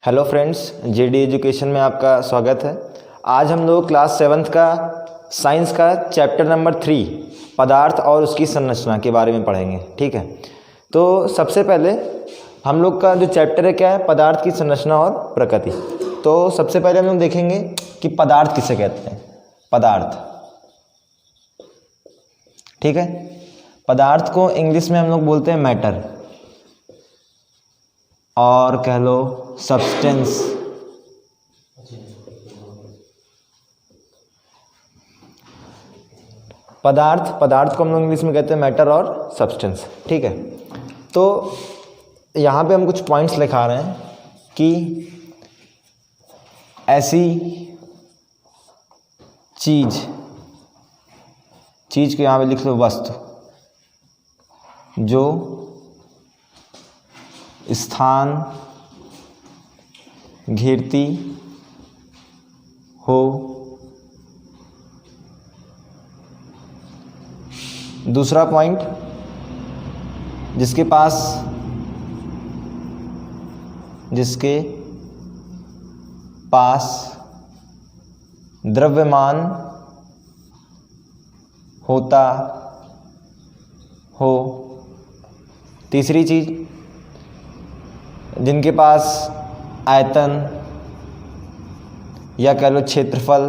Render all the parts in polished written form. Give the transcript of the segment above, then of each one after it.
Hello friends, JD education में आपका स्वागत है। आज हम लोग क्लास 7th का साइंस का चैप्टर नंबर 3 पदार्थ और उसकी संरचना के बारे में पढ़ेंगे। ठीक है, तो सबसे पहले हम लोग का जो चैप्टर है क्या है, पदार्थ की संरचना और प्रकृति। तो सबसे पहले हम लोग देखेंगे कि पदार्थ किसे कहते हैं। पदार्थ, ठीक है, पदार्थ को इंग्लिश में हम लोग बोलते हैं मैटर, और कह लो सब्सटेंस। पदार्थ को हम लोग इंग्लिश में कहते हैं मैटर और सब्सटेंस। ठीक है, तो यहाँ पे हम कुछ पॉइंट्स लिखा रहे हैं कि ऐसी चीज को यहाँ पे लिख लो वस्तु, जो स्थान घेरती हो। दूसरा पॉइंट, जिसके पास द्रव्यमान होता हो। तीसरी चीज, जिनके पास आयतन या कह लो क्षेत्रफल।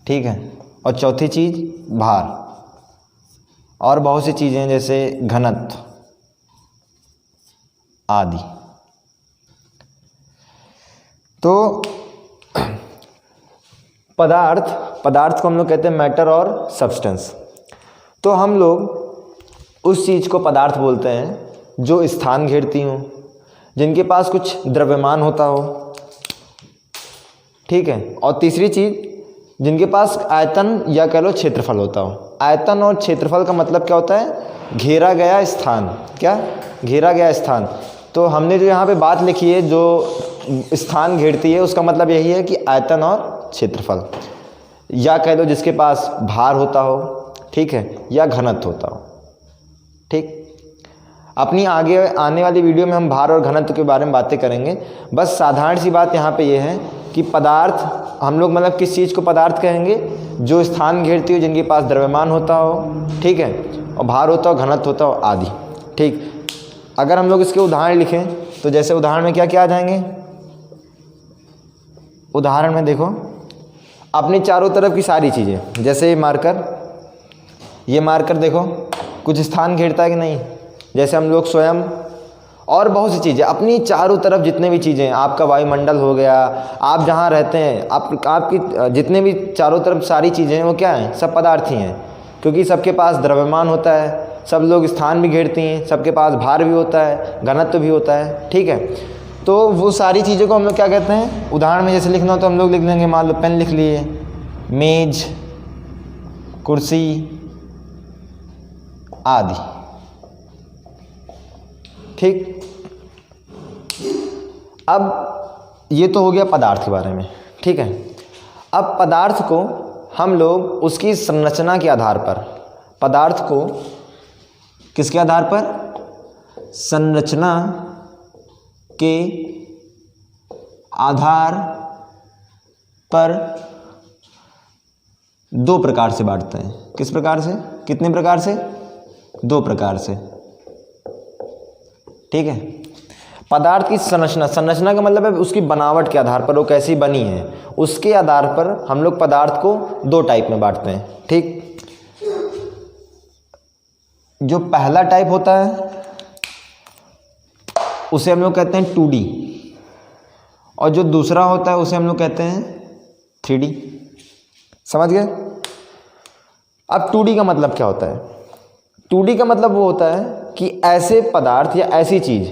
ठीक है, और चौथी चीज भार, और बहुत सी चीज़ें जैसे घनत्व आदि। तो पदार्थ को हम लोग कहते हैं मैटर और सब्सटेंस। तो हम लोग उस चीज़ को पदार्थ बोलते हैं जो स्थान घेरती हो, जिनके पास कुछ द्रव्यमान होता हो। ठीक है, और तीसरी चीज़, जिनके पास आयतन या कह लो क्षेत्रफल होता हो। आयतन और क्षेत्रफल का मतलब क्या होता है? घेरा गया स्थान। क्या? घेरा गया स्थान। तो हमने जो यहाँ पे बात लिखी है, जो स्थान घेरती है, उसका मतलब यही है कि आयतन और क्षेत्रफल, या कह लो जिसके पास भार होता हो, ठीक है, या घनत्व होता हो। ठीक, अपनी आगे आने वाली वीडियो में हम भार और घनत्व के बारे में बातें करेंगे। बस साधारण सी बात यहाँ पे ये है कि पदार्थ हम लोग मतलब किस चीज़ को पदार्थ कहेंगे? जो स्थान घेरती हो, जिनके पास द्रव्यमान होता हो, ठीक है, और भार होता हो, घनत्व होता हो आदि। ठीक, अगर हम लोग इसके उदाहरण लिखें तो जैसे उदाहरण में क्या क्या आ जाएंगे? उदाहरण में देखो, अपनी चारों तरफ की सारी चीज़ें, जैसे ये मार्कर देखो कुछ स्थान घेरता है कि नहीं? जैसे हम लोग स्वयं, और बहुत सी चीज़ें अपनी चारों तरफ, जितने भी चीज़ें, आपका वायुमंडल हो गया, आप जहाँ रहते हैं, आपकी जितने भी चारों तरफ सारी चीज़ें हैं, वो क्या हैं? सब पदार्थ ही हैं, क्योंकि सबके पास द्रव्यमान होता है, सब लोग स्थान भी घेरती हैं, सबके पास भार भी होता है, घनत्व भी होता है। ठीक है, तो वो सारी चीज़ों को हम लोग क्या कहते हैं? उदाहरण में जैसे लिखना हो तो हम लोग लिख देंगे, मान लो पेन लिख लिए, मेज, कुर्सी आदि। ठीक, अब ये तो हो गया पदार्थ के बारे में। ठीक है, अब पदार्थ को हम लोग उसकी संरचना के आधार पर, पदार्थ को किसके आधार पर? संरचना के आधार पर दो प्रकार से बांटते हैं। किस प्रकार से? कितने प्रकार से? दो प्रकार से। ठीक है, पदार्थ की संरचना का मतलब है उसकी बनावट के आधार पर, वो कैसी बनी है, उसके आधार पर हम लोग पदार्थ को दो टाइप में बांटते हैं। ठीक, जो पहला टाइप होता है उसे हम लोग कहते हैं 2D, और जो दूसरा होता है उसे हम लोग कहते हैं 3D। समझ गए? अब 2D का मतलब क्या होता है? 2D का मतलब वो होता है कि ऐसे पदार्थ या ऐसी चीज़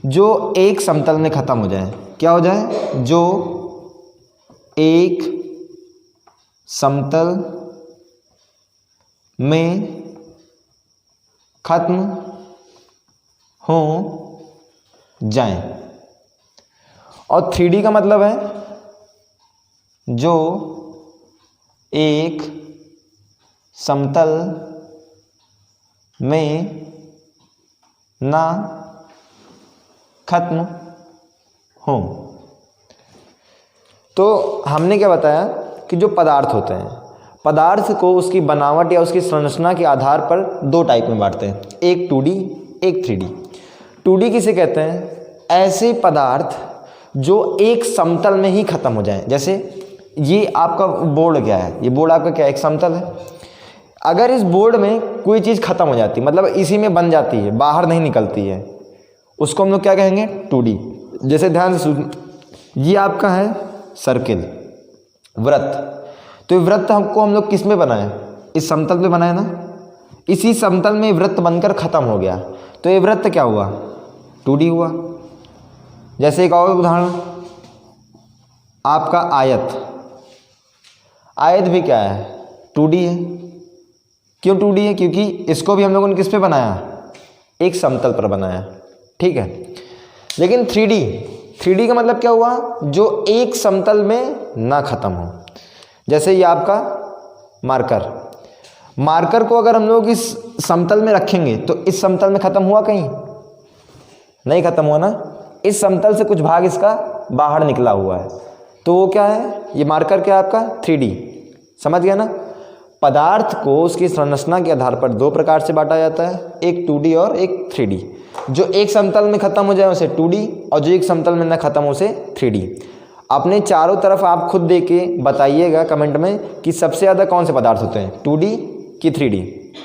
जो एक समतल में ख़त्म हो जाए। क्या हो जाए? जो एक समतल में ख़त्म हो जाए। और 3D का मतलब है जो एक समतल में ना खत्म हो। तो हमने क्या बताया कि जो पदार्थ होते हैं, पदार्थ को उसकी बनावट या उसकी संरचना के आधार पर दो टाइप में बांटते हैं, एक 2D एक 3D। 2D किसे कहते हैं? ऐसे पदार्थ जो एक समतल में ही ख़त्म हो जाएं। जैसे ये आपका बोर्ड क्या है, ये बोर्ड आपका क्या एक समतल है। अगर इस बोर्ड में कोई चीज़ ख़त्म हो जाती है, मतलब इसी में बन जाती है, बाहर नहीं निकलती है, उसको हम लोग क्या कहेंगे? 2D। जैसे ध्यान से सुन, ये आपका है सर्किल, वृत्त। तो ये वृत्त हमको हम लोग किस में बनाए? इस समतल पे बनाए ना। इसी समतल में वृत्त बनकर ख़त्म हो गया, तो ये वृत्त क्या हुआ? 2D हुआ। जैसे एक और उदाहरण, आपका आयत। आयत भी क्या है? 2D है। क्यों 2D है? क्योंकि इसको भी हम लोगों ने किस पे बनाया? एक समतल पर बनाया, ठीक है। लेकिन 3D का मतलब क्या हुआ? जो एक समतल में ना ख़त्म हो। जैसे ये आपका मार्कर को अगर हम लोग इस समतल में रखेंगे तो इस समतल में ख़त्म हुआ? कहीं नहीं ख़त्म हुआ ना। इस समतल से कुछ भाग इसका बाहर निकला हुआ है, तो वो क्या है? ये मार्कर क्या है आपका? 3D। समझ गया ना। पदार्थ को उसकी संरचना के आधार पर दो प्रकार से बांटा जाता है, एक 2D और एक 3D। जो एक समतल में ख़त्म हो जाए उसे 2D, और जो एक समतल में न ख़त्म हो उसे 3D। अपने चारों तरफ आप खुद दे के बताइएगा कमेंट में कि सबसे ज़्यादा कौन से पदार्थ होते हैं, 2D कि 3D।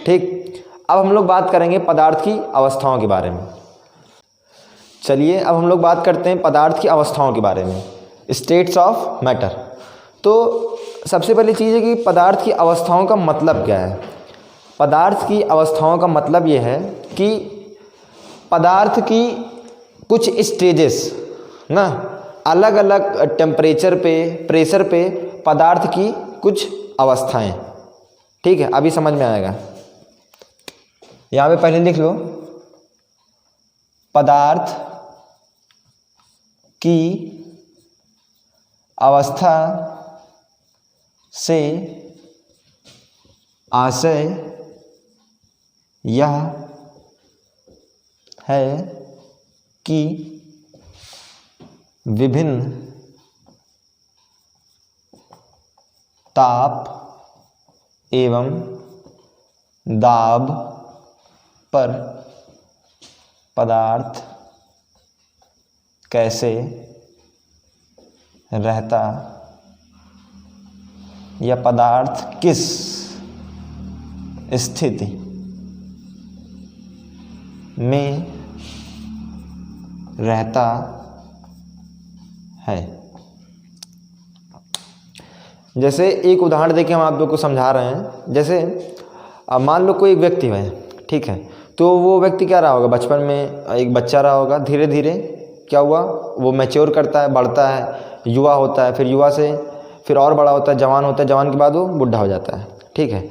ठीक, अब हम लोग बात करेंगे पदार्थ की अवस्थाओं के बारे में। चलिए अब हम लोग बात करते हैं पदार्थ की अवस्थाओं के बारे में, स्टेट्स ऑफ मैटर। तो सबसे पहली चीज़ है कि पदार्थ की अवस्थाओं का मतलब क्या है। पदार्थ की अवस्थाओं का मतलब ये है कि पदार्थ की कुछ स्टेजेस ना, अलग अलग टेम्परेचर पे, प्रेशर पे पदार्थ की कुछ अवस्थाएं। ठीक है, अभी समझ में आएगा। यहाँ पे पहले लिख लो, पदार्थ की अवस्था से आशय यह है कि विभिन्न ताप एवं दाब पर पदार्थ कैसे रहता या पदार्थ किस स्थिति में रहता है। जैसे एक उदाहरण देके हम आप लोग को समझा रहे हैं। जैसे अब मान लो कोई एक व्यक्ति है, ठीक है, तो वो व्यक्ति क्या रहा होगा? बचपन में एक बच्चा रहा होगा, धीरे धीरे क्या हुआ, वो मैच्योर करता है, बढ़ता है, युवा होता है, फिर युवा से फिर और बड़ा होता है, जवान होता है, जवान के बाद वो बुढ़ा हो जाता है। ठीक है,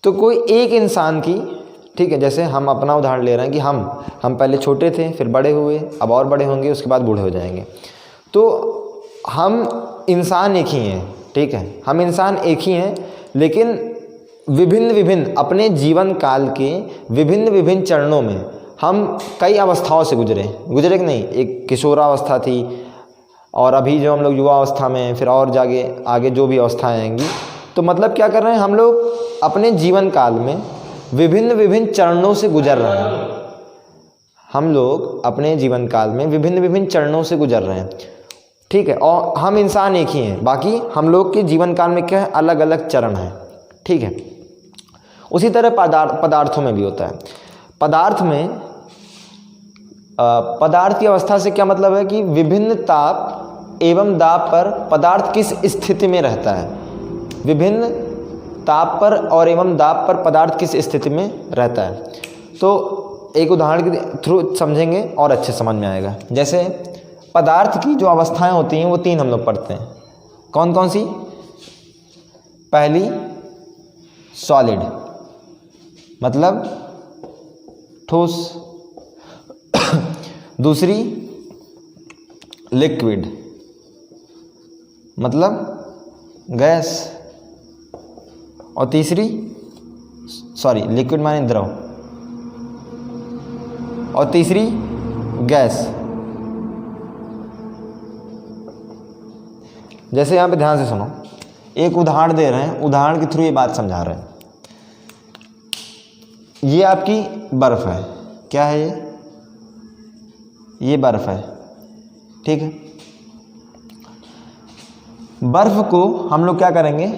तो कोई एक इंसान की, ठीक है, जैसे हम अपना उदाहरण ले रहे हैं कि हम पहले छोटे थे, फिर बड़े हुए, अब और बड़े होंगे, उसके बाद बूढ़े हो जाएंगे। तो हम इंसान एक ही हैं, ठीक है, हम इंसान एक ही हैं, लेकिन विभिन्न विभिन्न अपने जीवन काल के विभिन्न विभिन्न चरणों में हम कई अवस्थाओं से गुजरे कि नहीं। एक किशोरावस्था थी, और अभी जो हम लोग युवा अवस्था में हैं, फिर और जागे आगे जो भी अवस्थाएं आएंगी। तो मतलब क्या कर रहे हैं, हम लोग अपने जीवन काल में विभिन्न विभिन्न चरणों से गुजर रहे हैं। हम लोग अपने जीवन काल में विभिन्न विभिन्न चरणों से गुजर रहे हैं, ठीक है, और हम इंसान एक ही हैं, बाकी हम लोग के जीवन काल में क्या है, अलग अलग चरण हैं। ठीक है, उसी तरह पदार्थों में भी होता है। पदार्थ में पदार्थ की अवस्था से क्या मतलब है कि विभिन्न ताप एवं दाब पर पदार्थ किस स्थिति में रहता है। विभिन्न ताप पर और एवं दाब पर पदार्थ किस स्थिति में रहता है। तो एक उदाहरण के थ्रू समझेंगे और अच्छे समझ में आएगा। जैसे पदार्थ की जो अवस्थाएं होती हैं वो तीन हम लोग पढ़ते हैं। कौन कौन सी? पहली सॉलिड, मतलब ठोस। दूसरी लिक्विड, मतलब गैस। और तीसरी लिक्विड माने द्रव। और तीसरी गैस। जैसे यहाँ पे ध्यान से सुनो, एक उदाहरण दे रहे हैं, उदाहरण के थ्रू ये बात समझा रहे हैं। ये आपकी बर्फ़ है, क्या है ये बर्फ़ है, ठीक है। बर्फ़ को हम लोग क्या करेंगे,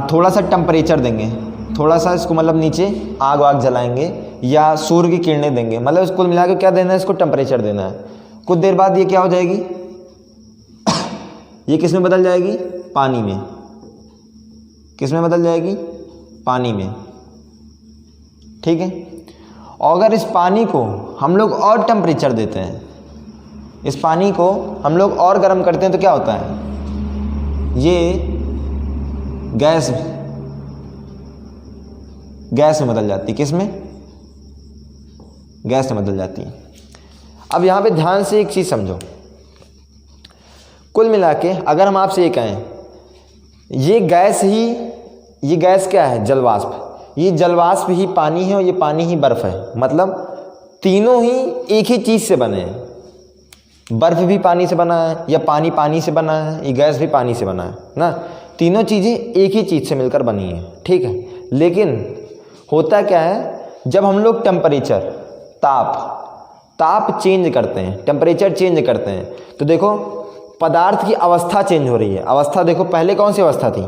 थोड़ा सा टेम्परेचर देंगे, थोड़ा सा इसको मतलब नीचे आग वाग जलाएंगे या सूर्य की किरणें देंगे, मतलब इसको मिला के क्या देना है, इसको टेम्परेचर देना है। कुछ देर बाद ये क्या हो जाएगी, ये किस में बदल जाएगी, पानी में। किस में बदल जाएगी, पानी में, ठीक है। और अगर इस पानी को हम लोग और टेम्परेचर देते हैं, इस पानी को हम लोग और गर्म करते हैं, तो क्या होता है, ये गैस में बदल जाती है। किस में, गैस में बदल जाती है। अब यहाँ पे ध्यान से एक चीज़ समझो, कुल मिला के अगर हम आपसे ये कहें, ये गैस क्या है, जलवाष्प। ये जलवाष्प ही पानी है और ये पानी ही बर्फ़ है, मतलब तीनों ही एक ही चीज़ से बने हैं। बर्फ़ भी पानी से बना है, या पानी से बना है, ये गैस भी पानी से बना है ना। तीनों चीज़ें एक ही चीज़ से मिलकर बनी हैं, ठीक है। लेकिन होता क्या है, जब हम लोग टेम्परेचर, ताप चेंज करते हैं, टेम्परेचर चेंज करते हैं, तो देखो पदार्थ की अवस्था चेंज हो रही है। अवस्था देखो, पहले कौन सी अवस्था थी,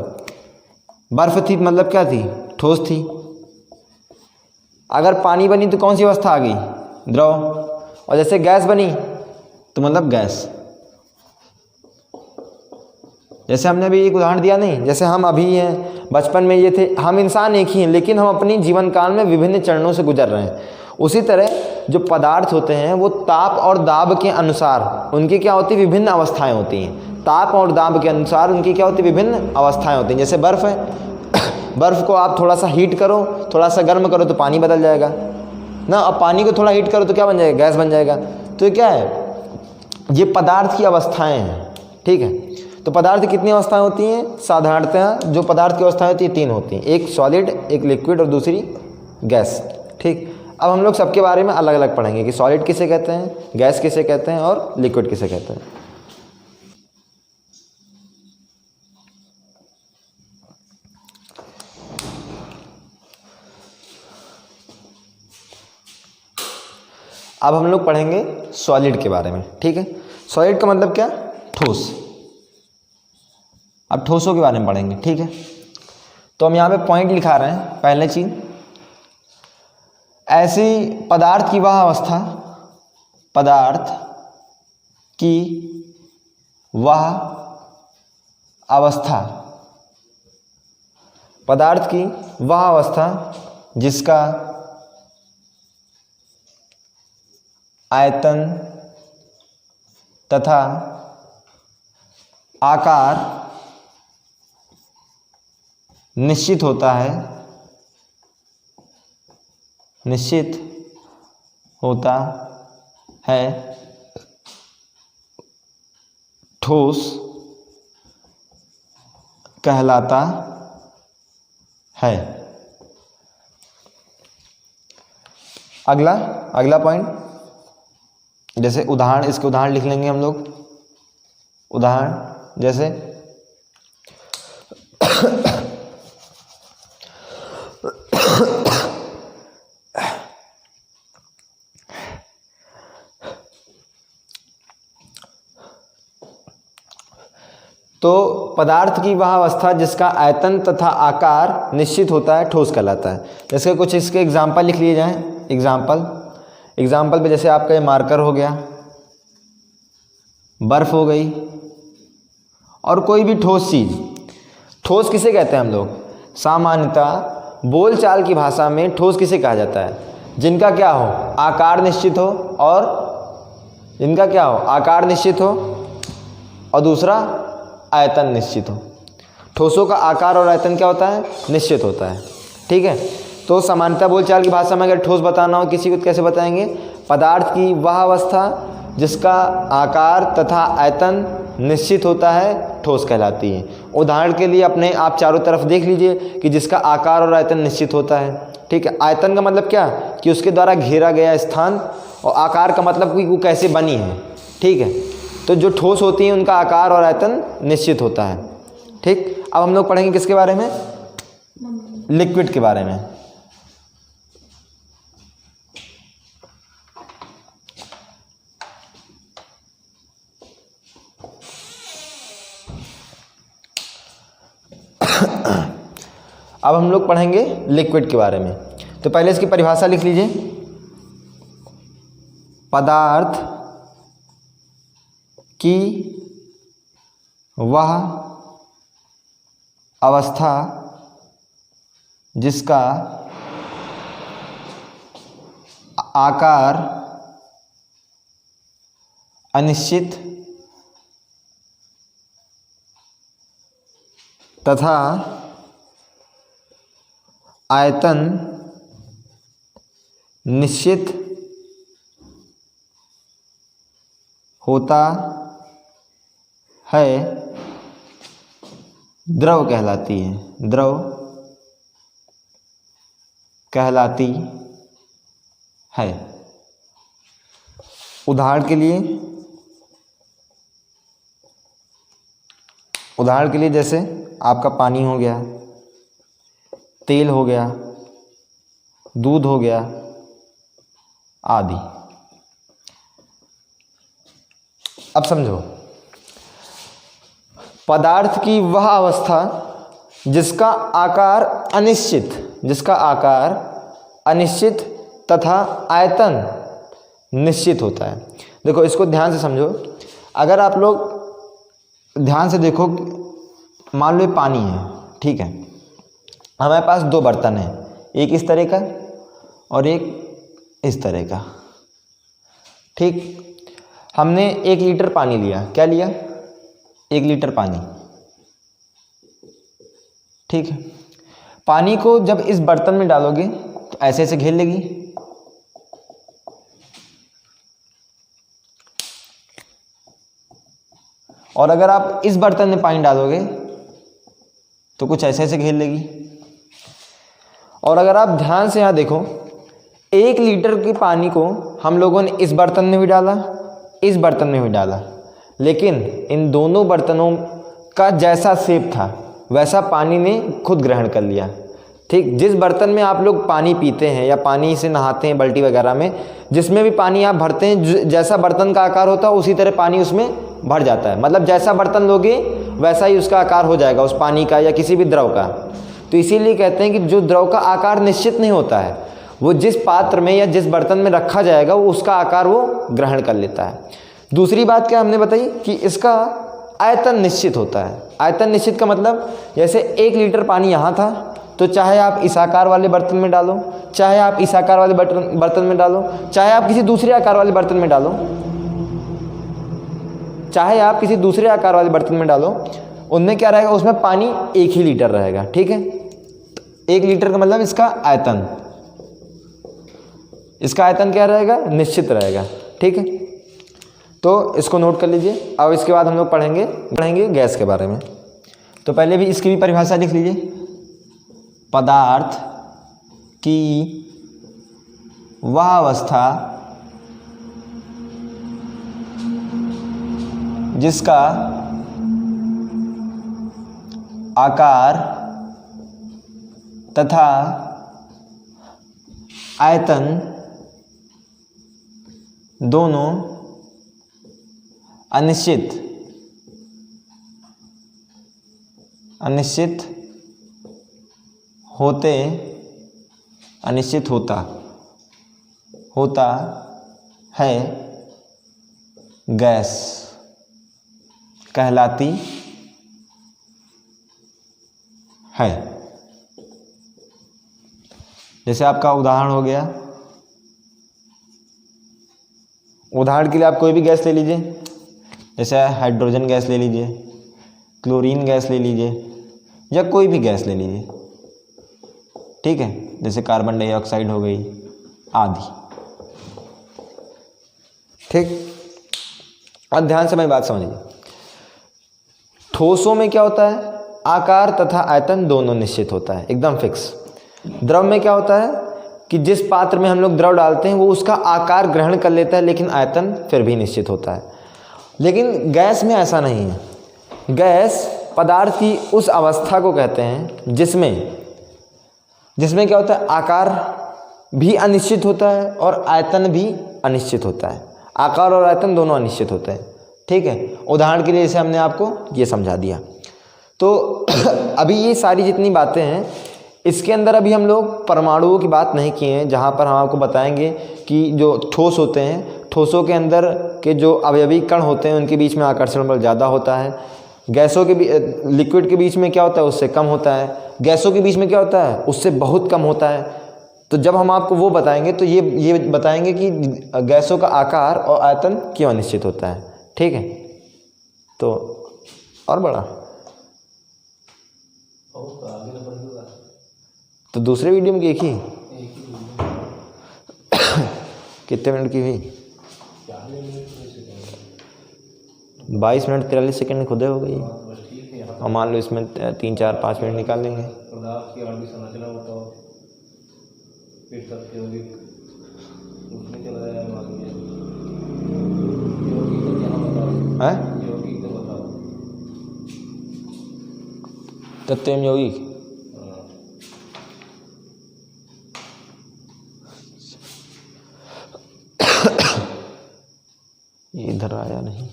बर्फ़ थी, मतलब क्या थी, ठोस थी। अगर पानी बनी तो कौन सी अवस्था आ गई, द्रव। और जैसे गैस बनी तो मतलब गैस। जैसे हमने अभी एक उदाहरण दिया नहीं, जैसे हम अभी हैं, बचपन में ये थे, हम इंसान एक ही हैं, लेकिन हम अपनी जीवन काल में विभिन्न चरणों से गुजर रहे हैं। उसी तरह जो पदार्थ होते हैं वो ताप और दाब के अनुसार उनकी क्या होती है, विभिन्न अवस्थाएं होती हैं। ताप और दाब के अनुसार उनकी क्या होती है, विभिन्न अवस्थाएं होती हैं। जैसे बर्फ़ है, बर्फ़ को आप थोड़ा सा हीट करो, थोड़ा सा गर्म करो तो पानी बदल जाएगा ना। अब पानी को थोड़ा हीट करो तो क्या बन जाएगा, गैस बन जाएगा। तो ये क्या है, ये पदार्थ की अवस्थाएं हैं, ठीक है। तो पदार्थ की कितनी अवस्थाएं होती हैं, साधारणतः जो पदार्थ की अवस्थाएं होती हैं 3 होती हैं, एक सॉलिड, एक लिक्विड और दूसरी गैस, ठीक। अब हम लोग सबके बारे में अलग अलग पढ़ेंगे कि सॉलिड किसे कहते हैं, गैस किसे कहते हैं और लिक्विड किसे कहते हैं। अब हम लोग पढ़ेंगे सॉलिड के बारे में, ठीक है। सॉलिड का मतलब क्या, ठोस। अब ठोसों के बारे में पढ़ेंगे, ठीक है। तो हम यहाँ पे पॉइंट लिखा रहे हैं। पहले चीज, ऐसी पदार्थ की वह अवस्था, पदार्थ की वह अवस्था, पदार्थ की वह अवस्था जिसका आयतन तथा आकार निश्चित होता है, निश्चित होता है, ठोस कहलाता है। अगला पॉइंट, जैसे उदाहरण, इसके उदाहरण लिख लेंगे हम लोग। उदाहरण जैसे तो पदार्थ की वह अवस्था जिसका आयतन तथा आकार निश्चित होता है, ठोस कहलाता है। जैसे कुछ इसके एग्जाम्पल लिख लिए जाएं। एग्जाम्पल पे जैसे आपका ये मार्कर हो गया, बर्फ़ हो गई, और कोई भी ठोस चीज़। ठोस किसे कहते हैं हम लोग, सामान्यतः बोलचाल की भाषा में ठोस किसे कहा जाता है, जिनका क्या हो, आकार निश्चित हो, और जिनका क्या हो, आकार निश्चित हो, और दूसरा आयतन निश्चित हो। ठोसों का आकार और आयतन क्या होता है, निश्चित होता है, ठीक है। तो सामान्यतः बोलचाल की भाषा में अगर ठोस बताना हो किसी को तो कैसे बताएंगे, पदार्थ की वह अवस्था जिसका आकार तथा आयतन निश्चित होता है, ठोस कहलाती है। उदाहरण के लिए अपने आप चारों तरफ देख लीजिए कि जिसका आकार और आयतन निश्चित होता है, ठीक है। आयतन का मतलब क्या, कि उसके द्वारा घेरा गया स्थान, और आकार का मतलब कि वो कैसे बनी है, ठीक है। तो जो ठोस होती हैं उनका आकार और आयतन निश्चित होता है। ठीक, अब हम लोग पढ़ेंगे किसके बारे में? लिक्विड के बारे में। अब हम लोग पढ़ेंगे लिक्विड के बारे में। तो पहले इसकी परिभाषा लिख लीजिए। पदार्थ की वह अवस्था जिसका आकार अनिश्चित तथा आयतन निश्चित होता है, द्रव कहलाती है। द्रव कहलाती है। उदाहरण के लिए जैसे आपका पानी हो गया, तेल हो गया, दूध हो गया आदि। अब समझो, पदार्थ की वह अवस्था जिसका आकार अनिश्चित तथा आयतन निश्चित होता है। देखो इसको ध्यान से समझो। अगर आप लोग ध्यान से देखो, मान लो ये पानी है, ठीक है, हमारे पास दो बर्तन हैं, एक इस तरह का और एक इस तरह का। ठीक, हमने 1 लीटर पानी लिया। क्या लिया? 1 लीटर पानी। ठीक है, पानी को जब इस बर्तन में डालोगे तो ऐसे ऐसे घेर लेगी। और अगर आप इस बर्तन में पानी डालोगे तो कुछ ऐसे ऐसे घेर लेगी। और अगर आप ध्यान से यहाँ देखो, 1 लीटर के पानी को हम लोगों ने इस बर्तन में भी डाला, इस बर्तन में भी डाला, लेकिन इन दोनों बर्तनों का जैसा शेप था वैसा पानी ने खुद ग्रहण कर लिया। ठीक, जिस बर्तन में आप लोग पानी पीते हैं या पानी से नहाते हैं बाल्टी वगैरह में, जिसमें भी पानी आप भरते हैं, जैसा बर्तन का आकार होता है उसी तरह पानी उसमें भर जाता है। मतलब जैसा बर्तन लोगे वैसा ही उसका आकार हो जाएगा, उस पानी का या किसी भी द्रव का। तो इसीलिए कहते हैं कि जो द्रव का आकार निश्चित नहीं होता है, वो जिस पात्र में या जिस बर्तन में रखा जाएगा वो उसका आकार वो ग्रहण कर लेता है। दूसरी बात क्या हमने बताई कि इसका आयतन निश्चित होता है। आयतन निश्चित का मतलब, जैसे 1 लीटर पानी यहाँ था, तो चाहे आप इस आकार वाले बर्तन में डालो, चाहे आप इस आकार वाले बर्तन में डालो, चाहे आप किसी दूसरे आकार वाले बर्तन में डालो, उनमें क्या रहेगा? उसमें पानी 1 ही लीटर रहेगा। ठीक है, 1 लीटर का मतलब इसका आयतन क्या रहेगा? निश्चित रहेगा। ठीक है, तो इसको नोट कर लीजिए। अब इसके बाद हम लोग पढ़ेंगे गैस के बारे में। तो पहले भी इसकी भी परिभाषा लिख लीजिए। पदार्थ की वह अवस्था जिसका आकार तथा आयतन दोनों अनिश्चित होता है, गैस कहलाती है। जैसे आपका उदाहरण हो गया, उदाहरण के लिए आप कोई भी गैस ले लीजिए, जैसे हाइड्रोजन गैस ले लीजिए, क्लोरीन गैस ले लीजिए, या कोई भी गैस ले लीजिए। ठीक है, जैसे कार्बन डाइऑक्साइड हो गई आदि। ठीक, अब ध्यान से मेरी बात समझिए। ठोसों में क्या होता है? आकार तथा आयतन दोनों निश्चित होता है, एकदम फिक्स। द्रव में क्या होता है कि जिस पात्र में हम लोग द्रव डालते हैं वो उसका आकार ग्रहण कर लेता है, लेकिन आयतन फिर भी निश्चित होता है। लेकिन गैस में ऐसा नहीं है। गैस पदार्थ की उस अवस्था को कहते हैं जिसमें क्या होता है, आकार भी अनिश्चित होता है और आयतन भी अनिश्चित होता है। आकार और आयतन दोनों अनिश्चित होते हैं। ठीक है, उदाहरण के लिए जैसे हमने आपको ये समझा दिया। तो अभी ये सारी जितनी बातें हैं इसके अंदर अभी हम लोग परमाणुओं की बात नहीं किए हैं, जहाँ पर हम आपको बताएंगे कि जो ठोस होते हैं, ठोसों के अंदर के जो अवयवी कण होते हैं उनके बीच में आकर्षण बल ज़्यादा होता है। गैसों के लिक्विड के बीच में क्या होता है, उससे कम होता है। गैसों के बीच में क्या होता है, उससे बहुत कम होता है। तो जब हम आपको वो बताएंगे तो ये बताएंगे कि गैसों का आकार और आयतन क्यों अनिश्चित होता है। ठीक है, तो और बड़ा तो दूसरे वीडियो में एक ही कितने मिनट की हुई? 22 मिनट 43 सेकंड खुदे हो गई। और मान लो इसमें 3 4 5 मिनट निकाल लेंगे। तत्व यौगिक ये इधर आया नहीं।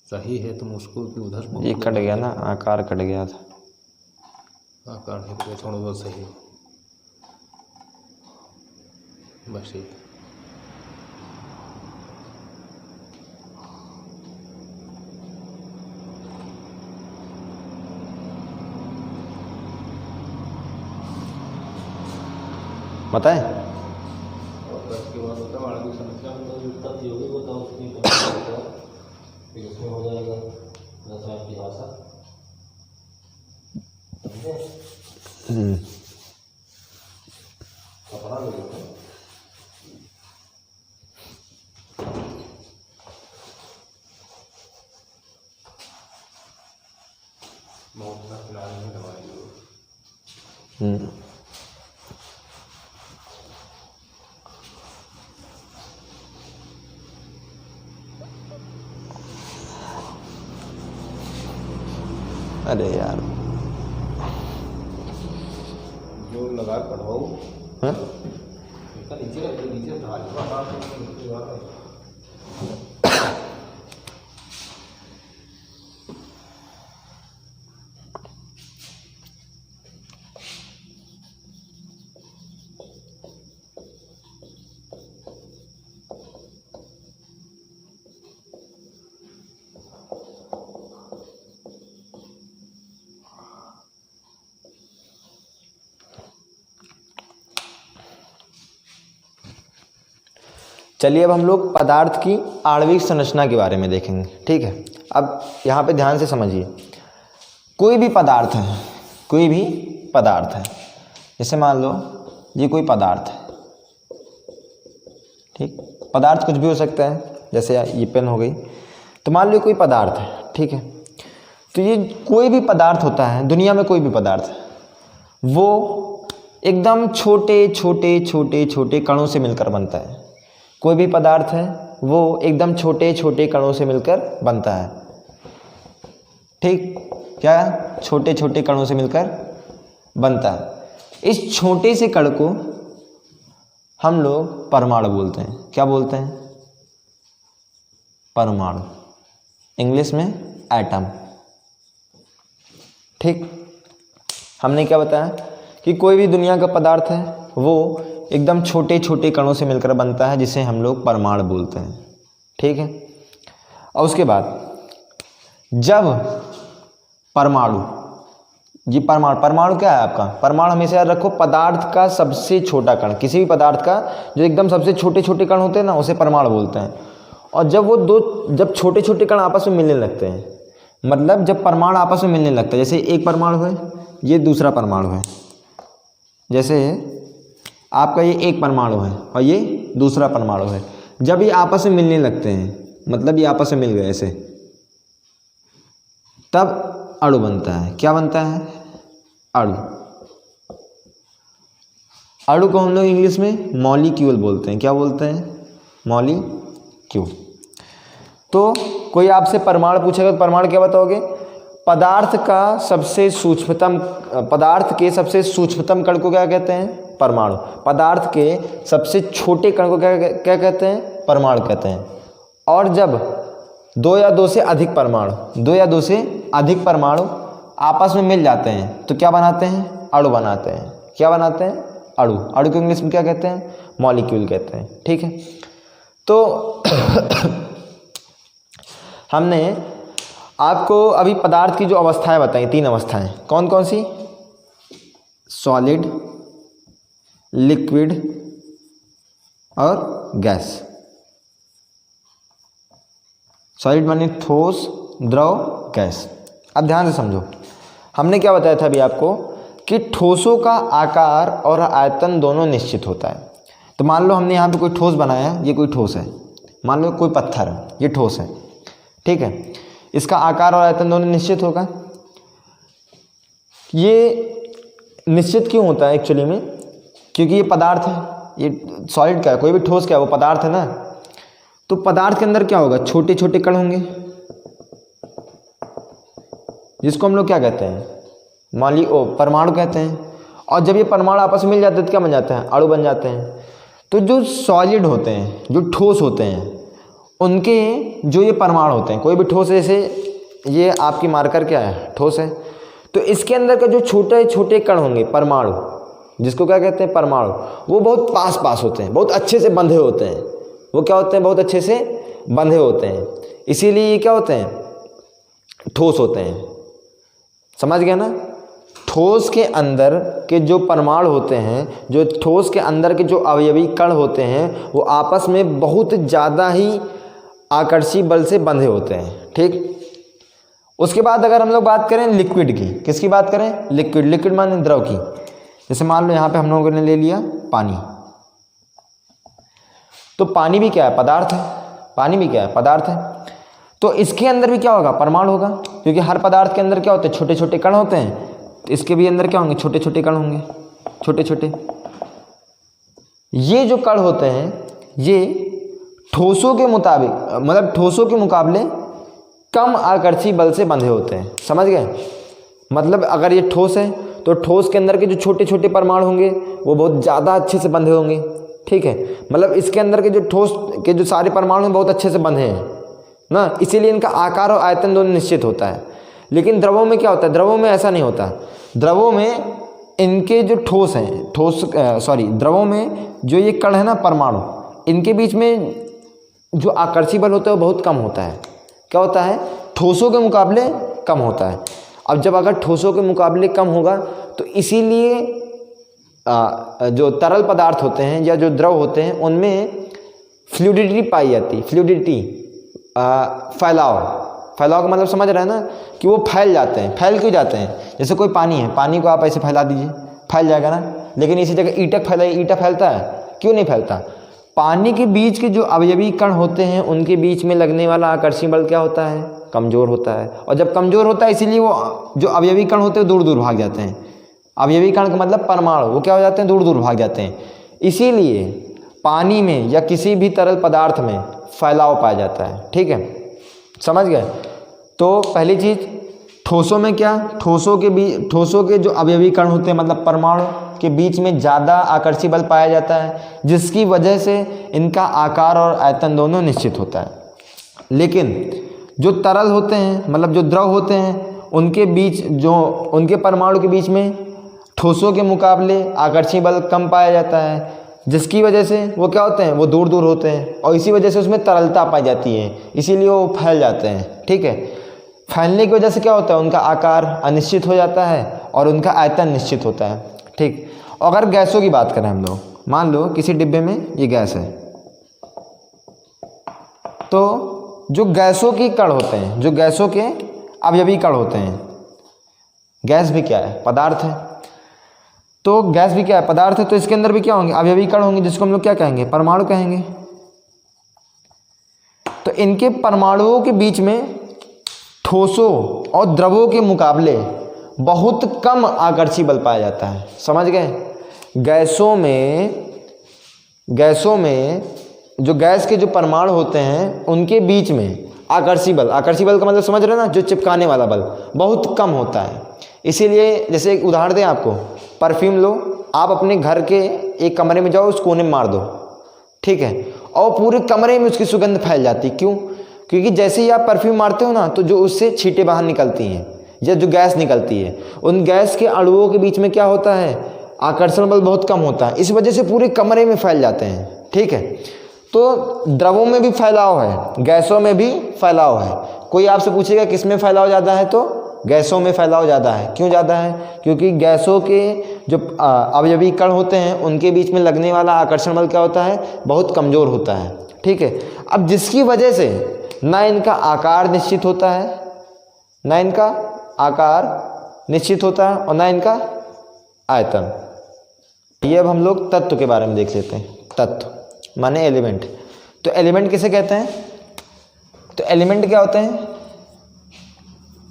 सही है, तुम उसको भी उधर ये कट गया ना, आकार कट गया था। आकार है तो थोड़ा बहुत सही है, बस ठीक। बताएं और 10 के बाद होता है वाणिज्यिक समस्या में तब यौगिक होता है, उसमें फिर उसमें हो जाएगा रसायन की भाषा। कपड़ा ले लेते हैं, बहुत ना फिलहाल में दवाई लो। अरे यार जो लगा पढ़ाओ हाँ? नीचे चलिए अब हम लोग पदार्थ की आणविक संरचना के बारे में देखेंगे। ठीक है, अब यहाँ पे ध्यान से समझिए। कोई भी पदार्थ है, कोई भी पदार्थ है, जैसे मान लो ये कोई पदार्थ है। ठीक, पदार्थ कुछ भी हो सकता है, जैसे ये पेन हो गई। तो मान लो कोई पदार्थ है। ठीक है, तो ये कोई भी पदार्थ होता है, दुनिया में कोई भी पदार्थ है, वो एकदम छोटे छोटे छोटे छोटे कणों से मिलकर बनता है। कोई भी पदार्थ है वो एकदम छोटे छोटे कणों से मिलकर बनता है। ठीक, क्या छोटे छोटे कणों से मिलकर बनता है। इस छोटे से कण को हम लोग परमाणु बोलते हैं। क्या बोलते हैं? परमाणु, इंग्लिश में एटम। ठीक, हमने क्या बताया कि कोई भी दुनिया का पदार्थ है वो एकदम छोटे छोटे कणों से मिलकर बनता है, जिसे हम लोग परमाणु बोलते हैं। ठीक है, और उसके बाद जब परमाणु, ये परमाणु क्या है आपका? परमाणु हमेशा याद रखो, पदार्थ का सबसे छोटा कण, किसी भी पदार्थ का जो एकदम सबसे छोटे छोटे कण होते हैं ना, उसे परमाणु बोलते हैं। और जब छोटे छोटे कण आपस में मिलने लगते हैं, मतलब जब परमाणु आपस में मिलने लगता है, जैसे एक परमाणु है, ये दूसरा परमाणु है, जैसे आपका ये एक परमाणु है और ये दूसरा परमाणु है, जब ये आपस में मिलने लगते हैं, मतलब ये आपस में मिल गए ऐसे, तब अणु बनता है। क्या बनता है? अणु। अणु को हम लोग इंग्लिश में मॉलिक्यूल बोलते हैं। क्या बोलते हैं? मॉलिक्यूल। तो कोई आपसे परमाणु पूछेगा तो परमाणु क्या बताओगे? पदार्थ के सबसे सूक्ष्मतम कण को क्या कहते हैं? परमाणु। पदार्थ के सबसे छोटे कण को क्या कहते हैं? परमाणु कहते हैं। और जब दो या दो से अधिक परमाणु आपस में मिल जाते हैं तो क्या बनाते हैं? अणु बनाते हैं। क्या बनाते हैं? अणु। अणु को इंग्लिश में क्या कहते हैं? मॉलिक्यूल कहते हैं। ठीक है, तो हमने आपको अभी पदार्थ की जो अवस्थाएं बताई, 3 अवस्थाएं, कौन कौन सी? सॉलिड, लिक्विड और गैस। सॉलिड माने ठोस, द्रव, गैस। अब ध्यान से समझो, हमने क्या बताया था अभी आपको कि ठोसों का आकार और आयतन दोनों निश्चित होता है। तो मान लो हमने यहाँ पे कोई ठोस बनाया, ये कोई ठोस है, मान लो कोई पत्थर है, ये ठोस है, ठीक है, इसका आकार और आयतन दोनों निश्चित होगा। ये निश्चित क्यों होता है एक्चुअली में? क्योंकि ये पदार्थ है, ये सॉलिड का है, कोई भी ठोस क्या है, वो पदार्थ है ना। तो पदार्थ के अंदर क्या होगा? छोटे छोटे कण होंगे, जिसको हम लोग क्या कहते हैं? परमाणु कहते हैं। और जब ये परमाणु आपस में मिल जाते हैं तो क्या बन जाते हैं? अणु बन जाते हैं। तो जो सॉलिड होते हैं, जो ठोस होते हैं, उनके जो ये परमाणु होते हैं, कोई भी ठोस, जैसे ये आपकी मार्कर क्या है? ठोस है। तो इसके अंदर का जो छोटे छोटे कण होंगे, परमाणु, जिसको क्या कहते हैं? परमाणु, वो बहुत पास पास होते हैं, बहुत अच्छे से बंधे होते हैं। वो क्या होते हैं? बहुत अच्छे से बंधे होते हैं। इसीलिए ये क्या होते हैं? ठोस होते हैं। समझ गया ना? ठोस के अंदर के जो परमाणु होते हैं, जो ठोस के अंदर के जो अवयवी कण होते हैं, वो आपस में बहुत ज़्यादा ही आकर्षी बल से बंधे होते हैं। ठीक, उसके बाद अगर हम लोग बात करें लिक्विड की, किसकी बात करें? लिक्विड। लिक्विड माने द्रव की। जैसे मान लो यहाँ पे हम लोगों ने ले लिया पानी, तो पानी भी क्या है? पदार्थ है। पानी भी क्या है? पदार्थ है। तो इसके अंदर भी क्या होगा? परमाणु होगा, क्योंकि हर पदार्थ के अंदर क्या होते हैं? छोटे छोटे कण होते हैं। तो इसके भी अंदर क्या होंगे? छोटे छोटे कण होंगे, छोटे छोटे। ये जो कण होते हैं, ये ठोसों के मुताबिक, मतलब ठोसों के मुकाबले कम आकर्षी बल से बंधे होते हैं। समझ गए? मतलब अगर ये ठोस है तो ठोस के अंदर के जो छोटे छोटे परमाणु होंगे वो बहुत ज़्यादा अच्छे से बंधे होंगे। ठीक है, मतलब इसके अंदर के जो ठोस के जो सारे परमाणु हैं बहुत अच्छे से बंधे हैं ना, इसीलिए इनका आकार और आयतन दोनों निश्चित होता है। लेकिन द्रवों में क्या होता है? द्रवों में ऐसा नहीं होता। द्रवों में इनके जो द्रवों में जो ये कण है ना, परमाणु, इनके बीच में जो आकर्षी बल होता है वो बहुत कम होता है। क्या होता है? ठोसों के मुकाबले कम होता है। अब जब अगर ठोसों के मुकाबले कम होगा तो इसीलिए जो तरल पदार्थ होते हैं या जो द्रव होते हैं उनमें फ्लूइडिटी पाई जाती है। फ्लूइडिटी, फैलाव का मतलब समझ रहे हैं ना, कि वो फैल जाते हैं। फैल क्यों जाते हैं? जैसे कोई पानी है, पानी को आप ऐसे फैला दीजिए, फैल जाएगा ना। लेकिन इसी जगह ईंट फैलाइए, ईंट फैलता है? क्यों नहीं फैलता? पानी के बीच के जो अवयवी कण होते हैं उनके बीच में लगने वाला आकर्षण बल क्या होता है? कमज़ोर होता है। और जब कमज़ोर होता है इसीलिए वो जो अवयवी कण होते हैं दूर दूर भाग जाते हैं। अवयवी कण का मतलब परमाणु, वो क्या हो जाते हैं? दूर दूर भाग जाते हैं। इसीलिए पानी में या किसी भी तरल पदार्थ में फैलाव पाया जाता है। ठीक है, समझ गए? तो पहली चीज़, ठोसों में क्या? ठोसों के जो अवयवी कण होते हैं, मतलब परमाणु के बीच में ज़्यादा आकर्षी बल पाया जाता है, जिसकी वजह से इनका आकार और आयतन दोनों निश्चित होता है। लेकिन जो तरल होते हैं, मतलब जो द्रव होते हैं, उनके परमाणु के बीच में ठोसों के मुकाबले आकर्षी बल कम पाया जाता है, जिसकी वजह से वो क्या होते हैं? वो दूर दूर होते हैं और इसी वजह से उसमें तरलता पाई जाती है, इसीलिए वो फैल जाते हैं। ठीक है, फैलने की वजह से क्या होता है? उनका आकार अनिश्चित हो जाता है और उनका आयतन निश्चित होता है। ठीक, अगर गैसों की बात करें हम लोग, मान लो किसी डिब्बे में ये गैस है, तो जो गैसों की कण होते हैं, जो गैसों के अवयवी कण होते हैं, गैस भी क्या है? पदार्थ है। तो गैस भी क्या है? पदार्थ है। तो इसके अंदर भी क्या होंगे? अवयवी कण होंगे, जिसको हम लोग क्या कहेंगे? परमाणु कहेंगे। तो इनके परमाणुओं के बीच में ठोसों और द्रवों के मुकाबले बहुत कम आकर्षी बल पाया जाता है। समझ गए? गैसों में जो गैस के जो परमाणु होते हैं उनके बीच में आकर्षी बल का मतलब समझ रहे हो ना, जो चिपकाने वाला बल बहुत कम होता है। इसीलिए जैसे एक उदाहरण दें आपको, परफ्यूम लो, आप अपने घर के एक कमरे में जाओ, उस कोने में मार दो, ठीक है, और पूरे कमरे में उसकी सुगंध फैल जाती। क्यों? क्योंकि जैसे ही आप परफ्यूम मारते हो ना, तो जो उससे छींटे बाहर निकलती हैं या जो गैस निकलती है, उन गैस के अणुओं के बीच में क्या होता है, आकर्षण बल बहुत कम होता है। इस वजह से पूरे कमरे में फैल जाते हैं, ठीक है। तो द्रवों में भी फैलाव है, गैसों में भी फैलाव है। कोई आपसे पूछेगा किस में फैलाव ज़्यादा है, तो गैसों में फैलाव ज़्यादा है। क्यों ज़्यादा है? क्योंकि गैसों के जो अवयवी कण होते हैं उनके बीच में लगने वाला आकर्षण बल क्या होता है, बहुत कमज़ोर होता है, ठीक है। अब जिसकी वजह से ना इनका आकार निश्चित होता है, ना इनका आकार निश्चित होता है और ना इनका आयतन। ये अब हम लोग तत्व के बारे में देख लेते हैं। तत्व माने एलिमेंट। तो एलिमेंट किसे कहते हैं? तो एलिमेंट क्या होते हैं?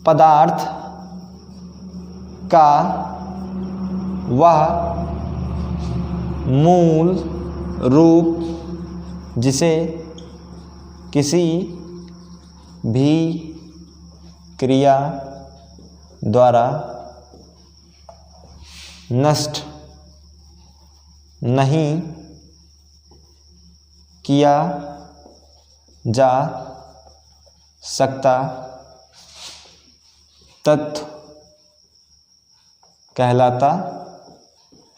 पदार्थ का वह मूल रूप जिसे किसी भी क्रिया द्वारा नष्ट नहीं किया जा सकता तत्व कहलाता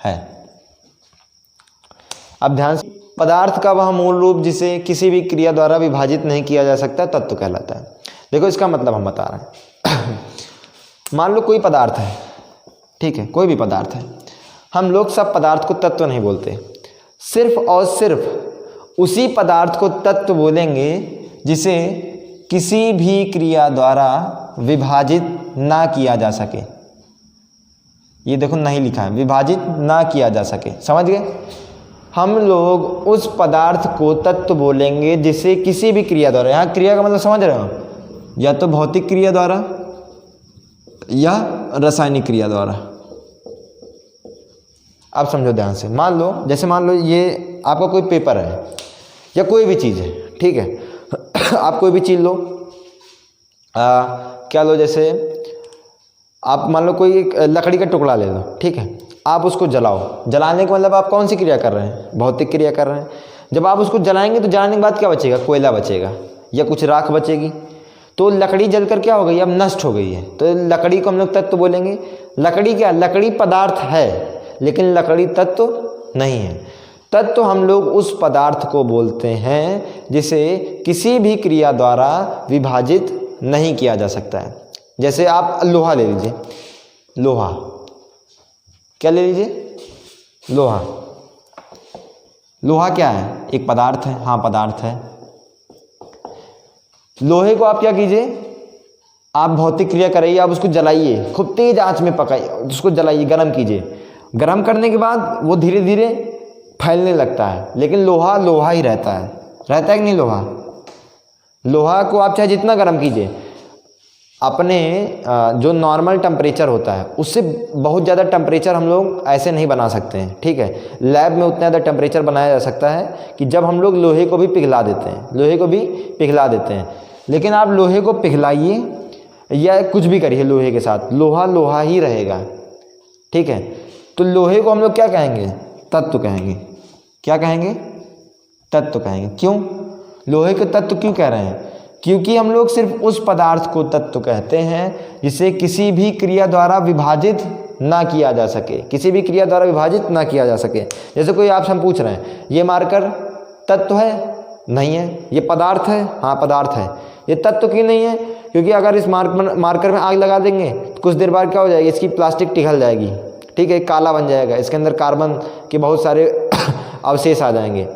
है। अब ध्यान से, पदार्थ का वह मूल रूप जिसे किसी भी क्रिया द्वारा विभाजित नहीं किया जा सकता तत्व कहलाता है। देखो इसका मतलब हम बता रहे हैं। मान लो कोई पदार्थ है, ठीक है, कोई भी पदार्थ है। हम लोग सब पदार्थ को तत्व नहीं बोलते, सिर्फ और सिर्फ उसी पदार्थ को तत्व बोलेंगे जिसे किसी भी क्रिया द्वारा विभाजित ना किया जा सके। ये देखो नहीं लिखा है, विभाजित ना किया जा सके। समझ गए? हम लोग उस पदार्थ को तत्व बोलेंगे जिसे किसी भी क्रिया द्वारा, यहाँ क्रिया का मतलब समझ रहे हो, या तो भौतिक क्रिया द्वारा या रासायनिक क्रिया द्वारा। आप समझो ध्यान से। मान लो, जैसे मान लो ये आपका कोई पेपर है या कोई भी चीज़ है, ठीक है। आप कोई भी चीज़ लो, क्या लो, जैसे आप मान लो कोई एक लकड़ी का टुकड़ा ले लो, ठीक है। आप उसको जलाओ। जलाने का मतलब आप कौन सी क्रिया कर रहे हैं? भौतिक क्रिया कर रहे हैं। जब आप उसको जलाएंगे तो जलाने के बाद क्या बचेगा? कोयला बचेगा या कुछ राख बचेगी। तो लकड़ी जलकर क्या हो गई? अब नष्ट हो गई है। तो लकड़ी को हम लोग तत्व बोलेंगे। लकड़ी क्या? लकड़ी पदार्थ है लेकिन लकड़ी तत्व नहीं है। तत्व हम लोग उस पदार्थ को बोलते हैं जिसे किसी भी क्रिया द्वारा विभाजित नहीं किया जा सकता है। जैसे आप लोहा ले लीजिए, लोहा, क्या ले लीजिए? लोहा। लोहा क्या है? एक पदार्थ है। हाँ, पदार्थ है। लोहे को आप क्या कीजिए? आप भौतिक क्रिया कराइए, आप उसको जलाइए, खूब तेज आंच में पकाइए, उसको जलाइए, गर्म कीजिए। गर्म करने के बाद वो धीरे धीरे फैलने लगता है, लेकिन लोहा लोहा ही रहता है। रहता है कि नहीं लोहा? लोहा को आप चाहे जितना गर्म कीजिए, अपने जो नॉर्मल टेम्परेचर होता है उससे बहुत ज़्यादा टेम्परेचर हम लोग ऐसे नहीं बना सकते हैं, ठीक है। लैब में उतना ज़्यादा टेम्परेचर बनाया जा सकता है कि जब हम लोग लोहे को भी पिघला देते हैं, लोहे को भी पिघला देते हैं। लेकिन आप लोहे को पिघलाइए या कुछ भी करिए लोहे के साथ, लोहा लोहा ही रहेगा, ठीक है। तो लोहे को हम लोग क्या कहेंगे? तत्व कहेंगे। क्या कहेंगे? तत्व कहेंगे। क्यों? लोहे के तत्व क्यों कह रहे हैं? क्योंकि हम लोग सिर्फ उस पदार्थ को तत्व कहते हैं जिसे किसी भी क्रिया द्वारा विभाजित ना किया जा सके, किसी भी क्रिया द्वारा विभाजित ना किया जा सके। जैसे कोई आपसे हम पूछ रहे हैं, ये मार्कर तत्व है? नहीं है। ये पदार्थ है? हाँ, पदार्थ है। ये तत्व क्यों नहीं है? क्योंकि अगर इस मार्कर में आग लगा देंगे तो कुछ देर बाद क्या हो जाएगी? इसकी प्लास्टिक पिघल जाएगी, ठीक है, काला बन जाएगा, इसके अंदर कार्बन के बहुत सारे अवशेष आ जाएंगे,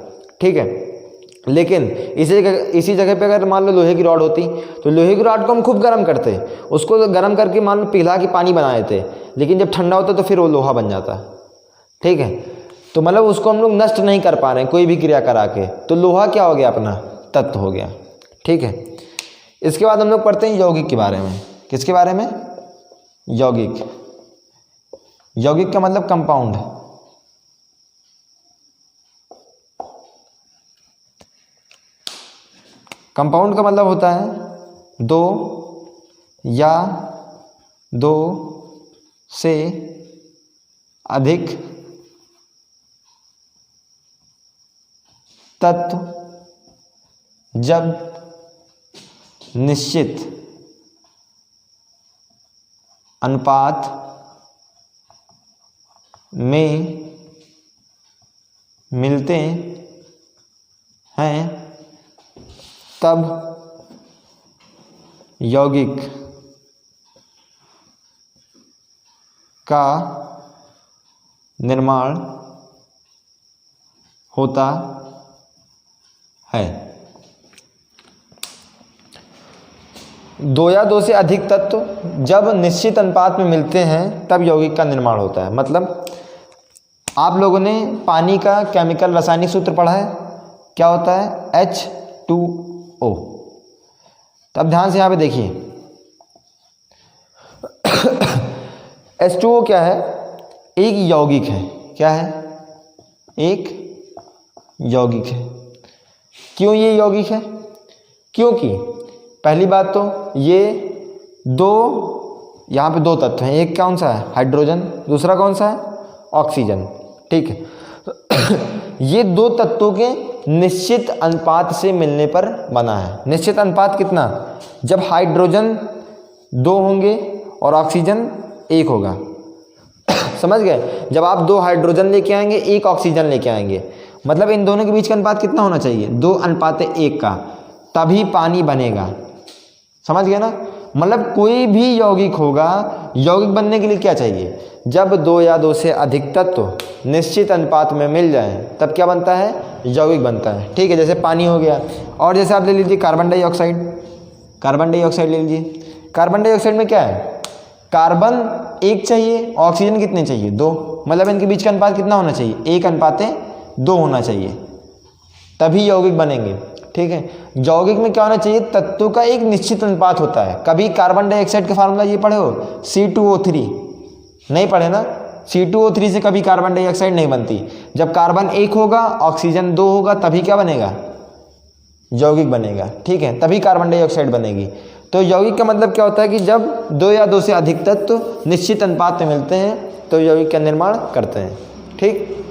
ठीक है। लेकिन इसी जगह पे अगर मान लो लोहे की रॉड होती तो लोहे की रॉड को हम खूब गर्म करते, उसको गर्म करके मान लो पिघला के पानी बना देते, लेकिन जब ठंडा होता तो फिर वो लोहा बन जाता, ठीक है। तो मतलब उसको हम लोग नष्ट नहीं कर पा रहे हैं कोई भी क्रिया करा के, तो लोहा क्या हो गया? अपना तत्व हो गया, ठीक है। इसके बाद हम लोग पढ़ते हैं यौगिक के बारे में। किसके बारे में? यौगिक। यौगिक का मतलब कंपाउंड। कंपाउंड का मतलब होता है दो या दो से अधिक तत्व जब निश्चित अनुपात में मिलते हैं तब यौगिक का निर्माण होता है। दो या दो से अधिक तत्व जब निश्चित अनुपात में मिलते हैं तब यौगिक का निर्माण होता है। मतलब आप लोगों ने पानी का केमिकल रासायनिक सूत्र पढ़ा है, क्या होता है H2O। तब ध्यान से यहाँ पे देखिए H2O क्या है, एक यौगिक है। क्या है, एक यौगिक है। क्यों ये यौगिक है, क्योंकि पहली बात तो ये दो, यहाँ पे दो तत्व हैं, एक कौन सा है हाइड्रोजन, दूसरा कौन सा है ऑक्सीजन, ठीक है। ये दो तत्वों के निश्चित अनुपात से मिलने पर बना है। निश्चित अनुपात कितना, जब हाइड्रोजन दो होंगे और ऑक्सीजन एक होगा। समझ गए, जब आप दो हाइड्रोजन लेके आएंगे एक ऑक्सीजन लेके आएंगे, मतलब इन दोनों के बीच का अनुपात कितना होना चाहिए, 2:1 का, तभी पानी बनेगा। समझ गए ना। मतलब कोई भी यौगिक होगा, यौगिक बनने के लिए क्या चाहिए, जब दो या दो से अधिक तत्व निश्चित अनुपात में मिल जाएं तब क्या बनता है, यौगिक बनता है। ठीक है, जैसे पानी हो गया। और जैसे आप ले लीजिए कार्बन डाइऑक्साइड, कार्बन डाइऑक्साइड ले लीजिए। कार्बन डाइऑक्साइड में क्या है, कार्बन एक चाहिए, ऑक्सीजन कितने चाहिए, दो। मतलब इनके बीच का अनुपात कितना होना चाहिए, 1:2 होना चाहिए, तभी यौगिक बनेंगे। ठीक है, यौगिक में क्या होना चाहिए, तत्वों का एक निश्चित अनुपात होता है। कभी कार्बन डाइऑक्साइड का फार्मूला ये पढ़े हो, C2O3, नहीं पढ़े ना। C2O3 से कभी कार्बन डाइऑक्साइड नहीं बनती। जब कार्बन एक होगा ऑक्सीजन दो होगा तभी क्या बनेगा, यौगिक बनेगा। ठीक है, तभी कार्बन डाइऑक्साइड बनेगी। तो यौगिक का मतलब क्या होता है कि जब दो या दो से अधिक तत्व निश्चित अनुपात में मिलते हैं तो यौगिक का निर्माण करते हैं। ठीक।